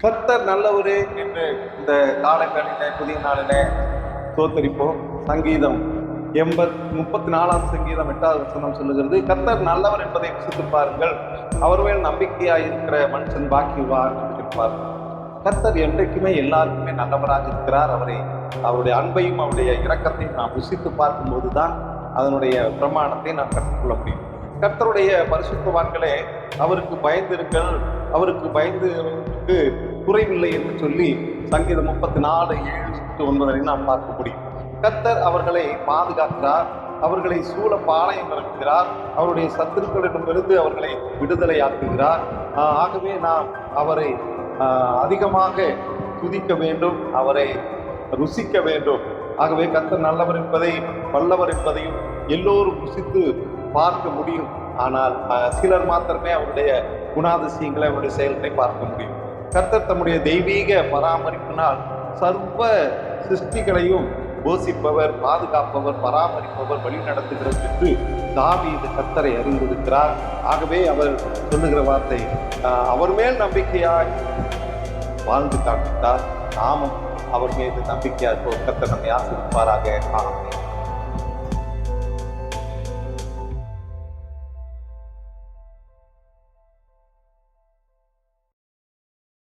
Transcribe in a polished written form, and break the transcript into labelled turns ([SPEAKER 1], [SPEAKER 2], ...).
[SPEAKER 1] கர்த்தர் நல்லவரே என்று இந்த காலங்களிலே புதிய நாளிலே தோத்தரிப்போம். சங்கீதம் 34 சங்கீதம் 8வது வசனம் சொல்லுகிறது, கர்த்தர் நல்லவர் என்பதை ருசித்து பாருங்கள், அவர் மேல் நம்பிக்கையாய் இருக்கிற மனுஷன் பாக்கியவான் என்று இருப்பார்கள். கர்த்தர் என்றைக்குமே எல்லாருக்குமே நல்லவராக இருக்கிறார். அவருடைய அன்பையும் அவருடைய இரக்கத்தையும் நாம் ருசித்து பார்க்கும் போதுதான் அதனுடைய பிரமாணத்தை நாம் கற்றுக்கொள்ள முடியும். கர்த்தருடைய பரிசுத்தவான்களே, அவருக்கு பயந்திருங்கள், அவருக்கு பயந்து குறைவில்லை என்று சொல்லி சங்கீதம் 34:7-9 நாம் பார்க்க முடியும். கர்த்தர் அவர்களை பாதுகாக்கிறார், அவர்களை சூழ பாளையம் இறக்குகிறார், அவருடைய சத்துருக்களிடமிருந்து அவர்களை விடுதலையாக்குகிறார். ஆகவே நாம் அவரை அதிகமாக துதிக்க வேண்டும், அவரை ருசிக்க வேண்டும். ஆகவே கர்த்தர் நல்லவர் என்பதையும் வல்லவர் என்பதையும் எல்லோரும் ருசித்து பார்க்க முடியும். ஆனால் சிலர் மாத்திரமே அவருடைய குணாதிசயங்களை, அவருடைய செயல்களை பார்க்க முடியும். கர்த்தர் தம்முடைய தெய்வீக பராமரிப்பினால் சர்வ சிருஷ்டிகளையும் போஷிப்பவர், பாதுகாப்பவர், பராமரிப்பவர், வழி நடத்துகிறது என்று தாவீது கர்த்தரை அறிந்திருக்கிறார். ஆகவே அவர் சொல்லுகிற வார்த்தை, அவர் மேல் நம்பிக்கையாய் வாழ்ந்து காண்பித்தார். நாமும் அவர் மீது நம்பிக்கையாக கர்த்தர் நம்மை ஆசீர்வதிப்பாராக. ஆமென்.